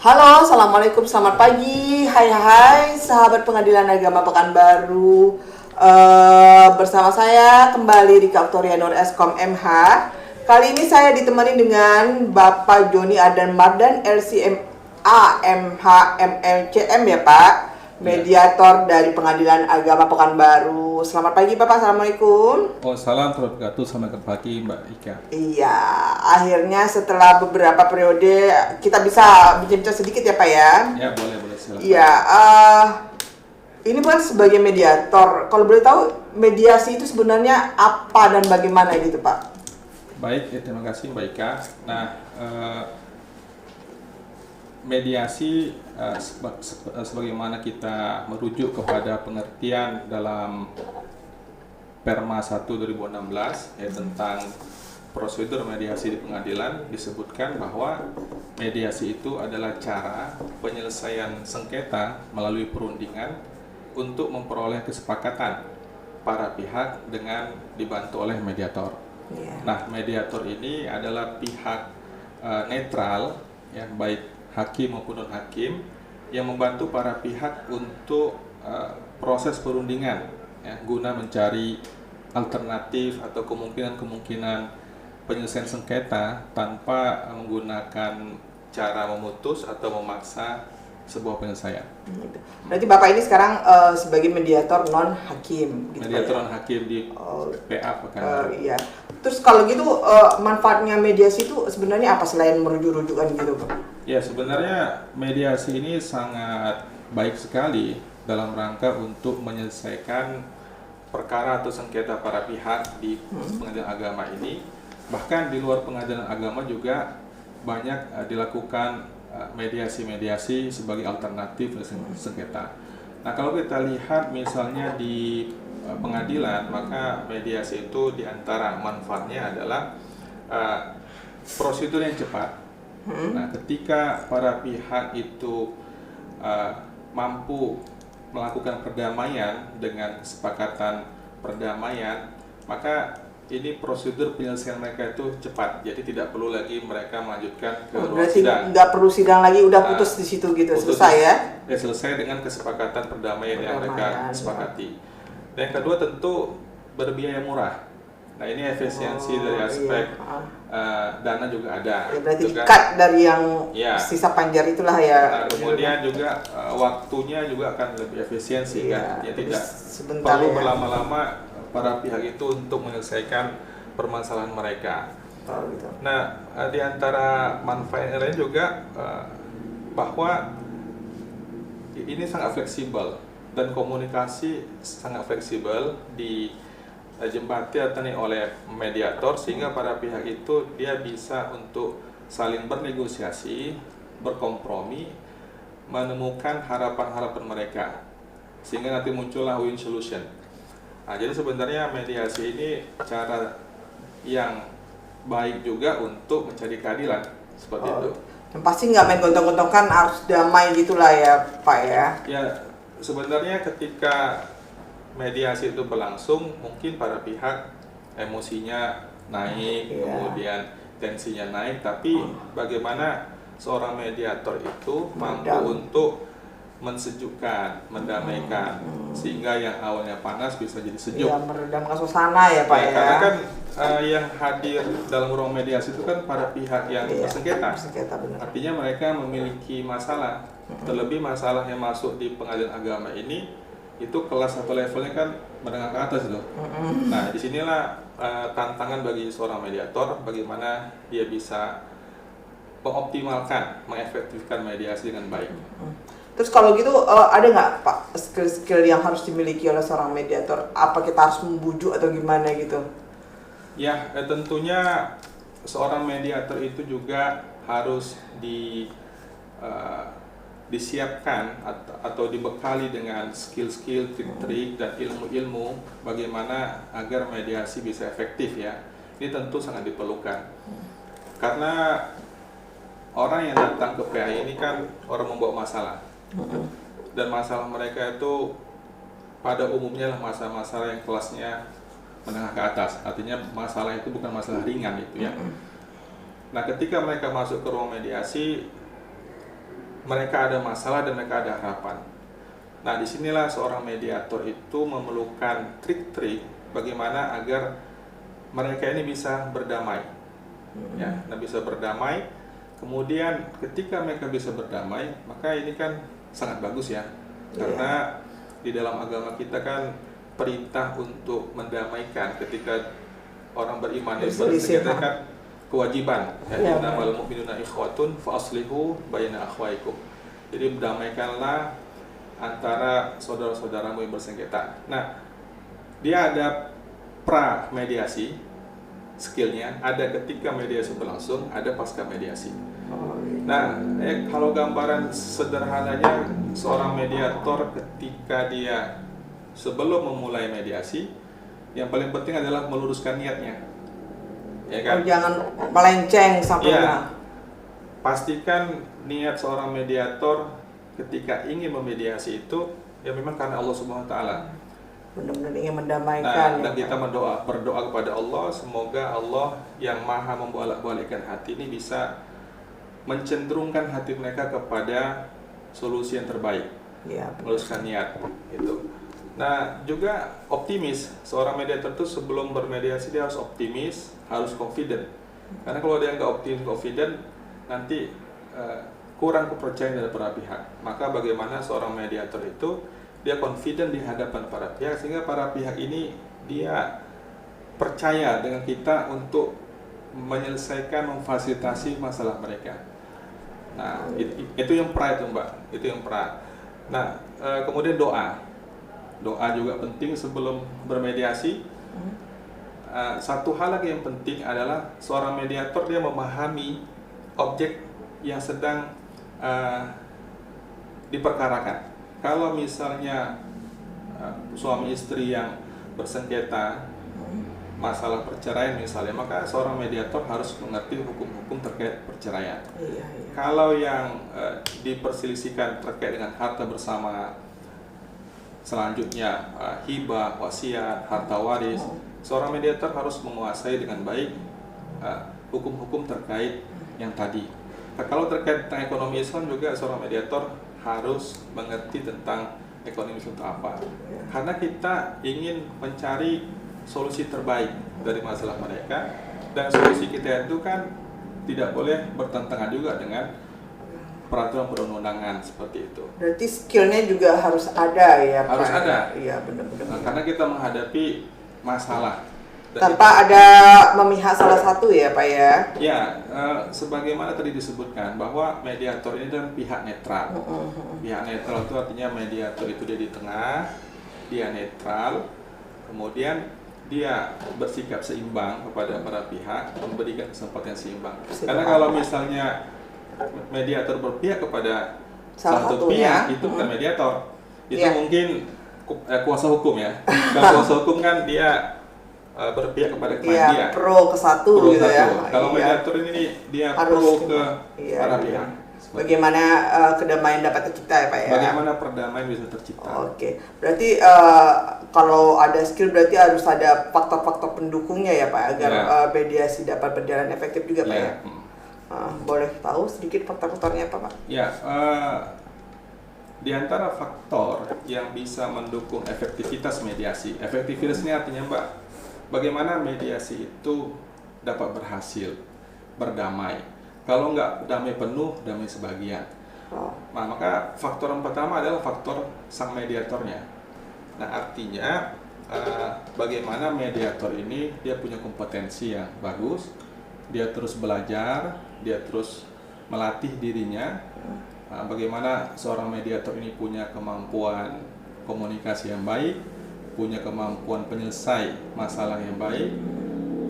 Halo, assalamualaikum, selamat pagi. Hai, sahabat Pengadilan Agama Pekanbaru. Bersama saya kembali di Aktoria Nur Eskom MH. Kali ini saya ditemani dengan Bapak Joni Adan Mardan, LCMA MH MLCM ya Pak, mediator dari Pengadilan Agama Pekanbaru. Selamat pagi Bapak, assalamualaikum. Oh, salam terbaik, selamat pagi Mbak Ika. Iya, akhirnya setelah beberapa periode kita bisa bincang sedikit ya Pak ya. Ya, boleh silakan. Iya, ini bukan sebagai mediator. Kalau boleh tahu mediasi itu sebenarnya apa dan bagaimana gitu Pak? Baik, ya, terima kasih Mbak Ika. Nah, mediasi sebagaimana kita merujuk kepada pengertian dalam Perma 1 2016 ya, tentang prosedur mediasi di pengadilan, disebutkan bahwa mediasi itu adalah cara penyelesaian sengketa melalui perundingan untuk memperoleh kesepakatan para pihak dengan dibantu oleh mediator. Yeah. Nah, mediator ini adalah pihak netral, ya, baik hakim maupun non hakim, yang membantu para pihak untuk proses perundingan, ya, guna mencari alternatif atau kemungkinan penyelesaian sengketa tanpa menggunakan cara memutus atau memaksa sebuah penyelesaian. Berarti Bapak ini sekarang sebagai mediator non hakim. Gitu Mediator ya? non hakim di PA Pekanbaru. Iya. Terus kalau gitu manfaatnya mediasi itu sebenarnya apa selain merujuk-rujukan gitu Pak? Ya, sebenarnya mediasi ini sangat baik sekali dalam rangka untuk menyelesaikan perkara atau sengketa para pihak di pengadilan agama ini. Bahkan di luar pengadilan agama juga banyak dilakukan mediasi-mediasi sebagai alternatif sengketa. Nah, kalau kita lihat misalnya di pengadilan, maka mediasi itu diantara manfaatnya adalah prosedur yang cepat. Nah, ketika para pihak itu mampu melakukan perdamaian dengan kesepakatan perdamaian, maka ini prosedur penyelesaian mereka itu cepat. Jadi tidak perlu lagi mereka melanjutkan ke ruang sidang. Nggak perlu sidang lagi, udah putus di situ gitu, selesai ya? Ya, selesai dengan kesepakatan perdamaian yang mereka sepakati. Dan yang kedua tentu berbiaya murah. Nah, ini efisiensi dari aspek dana juga ada. Ya, berarti kan? di-cut dari yang ya, sisa panjar itulah ya. Nah, kemudian juga waktunya juga akan lebih efisiensi, kan? Ya, tidak perlu ya. berlama-lama para pihak itu untuk menyelesaikan permasalahan mereka. Gitu. Nah, di antara manfaat lain juga bahwa ini sangat fleksibel dan komunikasi sangat fleksibel dijembati oleh mediator, sehingga para pihak itu dia bisa untuk saling bernegosiasi, berkompromi, menemukan harapan-harapan mereka, sehingga nanti muncullah win solution. Nah, jadi sebenarnya mediasi ini cara yang baik juga untuk mencari keadilan, seperti itu. Yang pasti nggak main gontong-gontongan, harus damai gitulah ya Pak ya. Ya, sebenarnya ketika mediasi itu berlangsung, mungkin para pihak emosinya naik, kemudian tensinya naik, tapi bagaimana seorang mediator itu mampu untuk mensejukkan, mendamaikan, sehingga yang awalnya panas bisa jadi sejuk. Ya, meredamkan suasana ya Pak ya. Karena kan yang hadir dalam ruang mediasi itu kan para pihak yang bersengketa. Artinya mereka memiliki masalah, terlebih masalah yang masuk di pengadilan agama ini itu kelas atau levelnya kan menengah ke atas itu. Nah, disinilah tantangan bagi seorang mediator, bagaimana dia bisa mengoptimalkan, mengefektifkan mediasi dengan baik. Terus kalau gitu ada nggak Pak skill-skill yang harus dimiliki oleh seorang mediator? Apa kita harus membujuk atau gimana gitu? Ya, tentunya seorang mediator itu juga harus disiapkan atau dibekali dengan skill-skill, trik-trik, dan ilmu-ilmu bagaimana agar mediasi bisa efektif, ya. Ini tentu sangat diperlukan. Karena orang yang datang ke PA ini kan orang membawa masalah. Dan masalah mereka itu pada umumnya lah masalah-masalah yang kelasnya menengah ke atas. Artinya masalah itu bukan masalah ringan gitu ya. Nah, ketika mereka masuk ke ruang mediasi, mereka ada masalah dan mereka ada harapan. Nah, disinilah seorang mediator itu memerlukan trik-trik bagaimana agar mereka ini bisa berdamai. Ya, nah bisa berdamai. Kemudian ketika mereka bisa berdamai, maka ini kan sangat bagus ya. Karena di dalam agama kita kan perintah untuk mendamaikan ketika orang beriman bersengketa kan kewajiban. Ya, innamal mu'minuna ikhwatun fa aslihu baina akhwaikum. Jadi berdamaikanlah antara saudara-saudaramu yang bersengketa. Nah, dia ada pra mediasi, skillnya ada ketika mediasi berlangsung, ada pasca mediasi. Nah, kalau gambaran sederhananya seorang mediator ketika dia sebelum memulai mediasi, yang paling penting adalah meluruskan niatnya, ya kan? Jangan melenceng sampai. Pastikan niat seorang mediator ketika ingin memediasi itu ya memang karena Allah Subhanahu wa taala. Benar-benar ingin mendamaikan. Dan kita berdoa kepada Allah, semoga Allah yang Maha membolak-balikkan hati ini bisa mencenderungkan hati mereka kepada solusi yang terbaik. Meluruskan niat itu. Nah, juga optimis. Seorang mediator itu sebelum bermediasi dia harus optimis, harus confident. Karena kalau dia nggak optimis, confident, nanti kurang kepercayaan dari para pihak. Maka bagaimana seorang mediator itu dia confident di hadapan para pihak sehingga para pihak ini dia percaya dengan kita untuk menyelesaikan, memfasilitasi masalah mereka. Nah, itu yang pra itu Mbak, itu yang pra. Nah, kemudian doa juga penting sebelum bermediasi. Satu hal lagi yang penting adalah seorang mediator dia memahami objek yang sedang diperkarakan. Kalau misalnya suami istri yang bersengketa masalah perceraian misalnya, maka seorang mediator harus mengerti hukum-hukum terkait perceraian. Kalau yang diperselisihkan terkait dengan harta bersama, selanjutnya hibah, wasiat, harta waris, seorang mediator harus menguasai dengan baik hukum-hukum terkait yang tadi. Kalau terkait tentang ekonomi Islam juga seorang mediator harus mengerti tentang ekonomi Islam itu apa. Karena kita ingin mencari solusi terbaik dari masalah mereka, dan solusi kita itu kan tidak boleh bertentangan juga dengan peraturan perundang-undangan seperti itu. Berarti skillnya juga harus ada ya Pak? Harus ada. Iya benar-benar. Nah, karena kita menghadapi masalah tanpa ada memihak salah satu ya Pak ya? Ya, sebagaimana tadi disebutkan bahwa mediator ini adalah pihak netral. Pihak netral itu artinya mediator itu dia di tengah, dia netral, kemudian dia bersikap seimbang kepada para pihak, memberikan kesempatan yang seimbang. Karena kalau misalnya mediator berpihak kepada salah satu pihak, itu bukan mediator, itu mungkin kuasa hukum ya. Kalau kuasa hukum kan dia berpihak kepada klien dia, pro ke satu gitu ya. Kalau mediator ini dia harus pro ke para pihak. Bagaimana kedamaian dapat tercipta ya Pak ya? Bagaimana perdamaian bisa tercipta? Oke, berarti kalau ada skill berarti harus ada faktor-faktor pendukungnya ya Pak agar mediasi dapat berjalan efektif juga Pak ya? Boleh tahu sedikit faktor-faktornya apa Pak? Ya, di antara faktor yang bisa mendukung efektivitas mediasi, efektivitas ini artinya Mbak, bagaimana mediasi itu dapat berhasil, berdamai. Kalau nggak damai penuh, damai sebagian. Nah, maka faktor yang pertama adalah faktor sang mediatornya. Nah, artinya bagaimana mediator ini dia punya kompetensi yang bagus, dia terus belajar, dia terus melatih dirinya. Nah, bagaimana seorang mediator ini punya kemampuan komunikasi yang baik, punya kemampuan penyelesai masalah yang baik,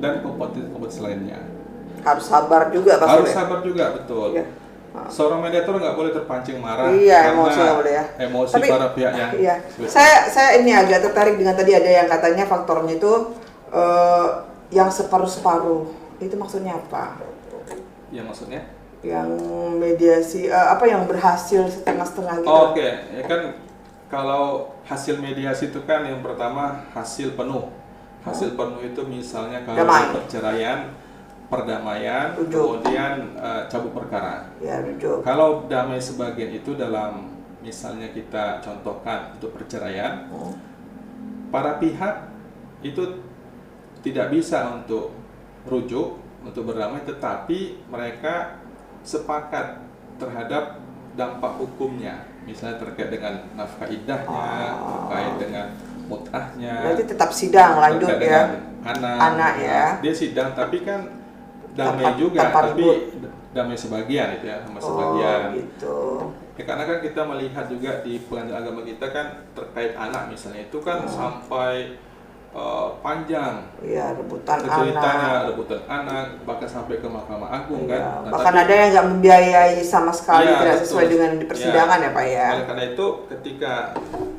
dan kompetensi lainnya. Harus sabar juga Pak. Harus sabar juga, betul. Iya. Seorang mediator nggak boleh terpancing marah. Iya, emosi nggak boleh ya. Emosi para pihak yang. Iya. Saya ini agak tertarik dengan tadi ada yang katanya faktornya itu yang separuh-separuh. Itu maksudnya apa? Yang maksudnya? Yang mediasi apa yang berhasil setengah-setengah gitu. Oke. Ya kan kalau hasil mediasi itu kan yang pertama hasil penuh. Hasil penuh itu misalnya kalau perceraian perdamaian, Rujuk. kemudian cabut perkara. Ya, rujuk. Kalau damai sebagian itu dalam misalnya kita contohkan untuk perceraian, para pihak itu tidak bisa untuk rujuk, untuk berdamai, tetapi mereka sepakat terhadap dampak hukumnya, misalnya terkait dengan nafkah iddahnya, terkait dengan mut'ahnya, Berarti tetap sidang lanjut terkait ya. dengan Anak ya. Dia sidang, tapi kan damai Tanpa- juga, tanpa tapi ribut. damai sebagian itu ya, sama Oh, sebagian. gitu. Ya, karena kan kita melihat juga di pengadilan agama kita kan terkait anak misalnya itu kan sampai panjang Iya, rebutan ceritanya, anak. rebutan anak, bahkan sampai ke Mahkamah Agung Iya. kan. Nah, Bahkan tapi- ada yang nggak membiayai sama sekali, Iya, tidak betul. sesuai dengan di persidangan ya Pak ya. Oleh karena itu ketika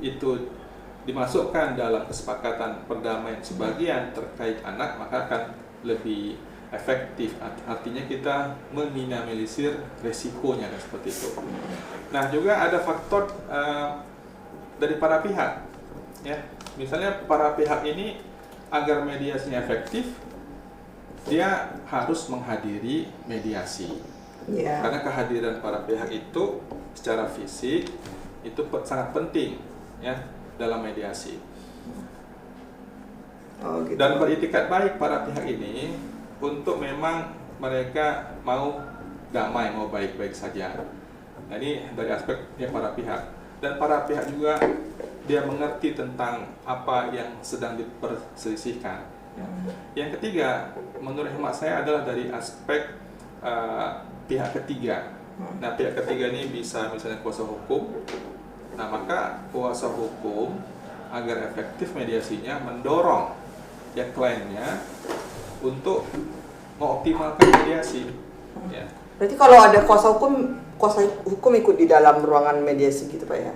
itu dimasukkan dalam kesepakatan perdamaian sebagian terkait anak, maka akan lebih efektif. Artinya kita meminimalisir resikonya kan, seperti itu. Nah, juga ada faktor dari para pihak ya. Misalnya para pihak ini agar mediasinya efektif, dia harus menghadiri mediasi. Iya. Karena kehadiran para pihak itu secara fisik itu sangat penting ya dalam mediasi. Oh, gitu. Dan beritikat baik para pihak ini untuk memang mereka mau damai, mau baik-baik saja. Nah, ini dari aspek para pihak. Dan para pihak juga dia mengerti tentang apa yang sedang diperselisihkan. Yang ketiga, menurut hemat saya adalah dari aspek pihak ketiga. Nah, pihak ketiga ini bisa misalnya kuasa hukum. Nah, maka kuasa hukum agar efektif mediasinya mendorong ya kliennya untuk mengoptimalkan mediasi. Ya. Berarti kalau ada kuasa hukum ikut di dalam ruangan mediasi gitu Pak ya?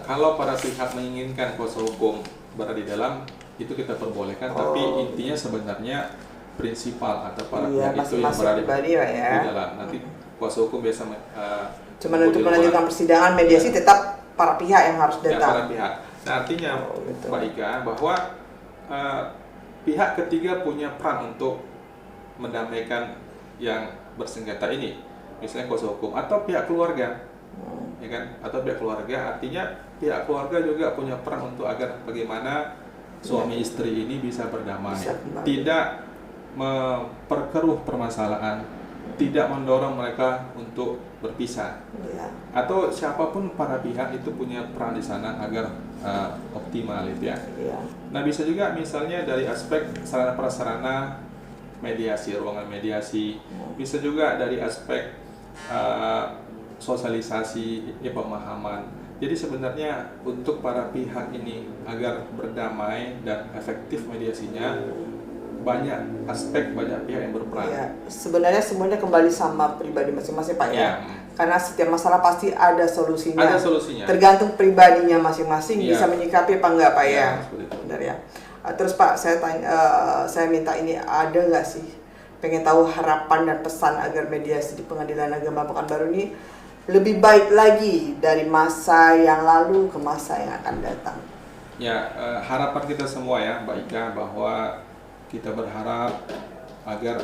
Kalau para pihak menginginkan kuasa hukum berada di dalam, itu kita perbolehkan. Tapi intinya sebenarnya prinsipal atau para pihak itu yang masing-masing berada pribadi, Pak ya. di dalam. Nanti kuasa hukum biasa Cuman di untuk luar. melanjutkan persidangan mediasi tetap para pihak yang harus Ya, para datang. pihak. Nah, artinya gitu. Pak Ika bahwa pihak ketiga punya peran untuk mendamaikan yang bersengketa ini, misalnya kuasa hukum atau pihak keluarga, ya kan? Atau pihak keluarga, artinya pihak keluarga juga punya peran untuk agar bagaimana suami istri ini bisa berdamai, Bisa kembali. tidak memperkeruh permasalahan, tidak mendorong mereka untuk berpisah. Iya. Atau siapapun para pihak itu punya peran di sana agar optimal itu ya. Iya. Nah, bisa juga misalnya dari aspek sarana prasarana mediasi, ruangan mediasi, bisa juga dari aspek sosialisasi, ya, pemahaman. Jadi sebenarnya untuk para pihak ini agar berdamai dan efektif mediasinya, banyak aspek, banyak pihak yang berperan. Iya. Sebenarnya semuanya kembali sama pribadi masing-masing Pak ya. Ya. Karena setiap masalah pasti ada solusinya. Ada solusinya. Tergantung pribadinya masing-masing Iya. bisa menyikapi apa enggak Pak ya. Ya, seperti itu. Benar ya. Terus Pak, saya minta ini, ada nggak sih, pengen tahu harapan dan pesan agar mediasi di Pengadilan Agama Pekanbaru ini lebih baik lagi dari masa yang lalu ke masa yang akan datang. Ya, harapan kita semua ya Mbak Ika, bahwa kita berharap agar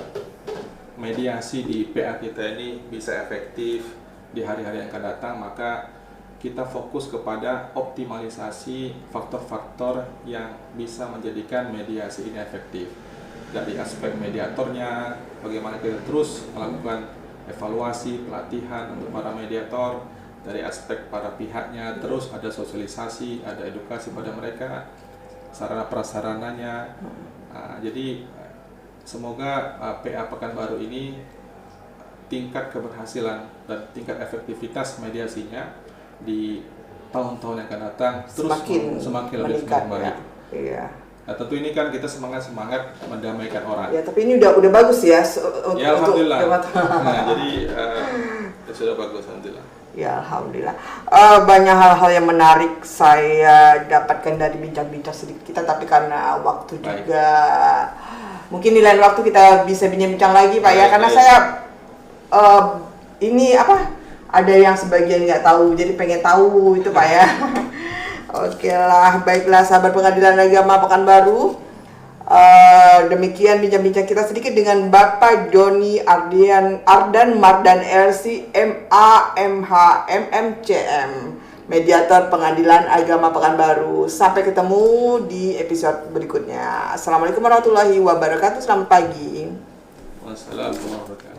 mediasi di PA kita ini bisa efektif di hari-hari yang akan datang. Maka kita fokus kepada optimalisasi faktor-faktor yang bisa menjadikan mediasi ini efektif. Dari aspek mediatornya, bagaimana kita terus melakukan evaluasi, pelatihan untuk para mediator. Dari aspek para pihaknya, terus ada sosialisasi, ada edukasi pada mereka, sarana prasarananya. Jadi semoga PA Pekanbaru ini tingkat keberhasilan dan tingkat efektivitas mediasinya di tahun-tahun yang akan datang terus semakin lebih meningkat baik. ya. Iya. Nah, tentu ini kan kita semangat mendamaikan orang. Ya, tapi ini udah bagus ya Ya, alhamdulillah. untuk Nah, jadi sudah bagus, alhamdulillah. Ya, alhamdulillah. Banyak hal-hal yang menarik saya dapatkan dari bincang-bincang sedikit kita, tapi karena waktu Baik. juga mungkin di lain waktu kita bisa bincang-bincang lagi Pak ya, Baik, karena baik. saya ini ada yang sebagian nggak tahu, jadi pengen tahu itu Pak ya. Oke lah, baiklah sahabat Pengadilan Agama Pekanbaru. Demikian bincang-bincang kita sedikit dengan Bapak Joni Ardan Mardan LC MA MH MMCM, Mediator Pengadilan Agama Pekanbaru. Sampai ketemu di episode berikutnya. Assalamualaikum warahmatullahi wabarakatuh. Selamat pagi. Wassalamualaikum warahmatullahi wabarakatuh.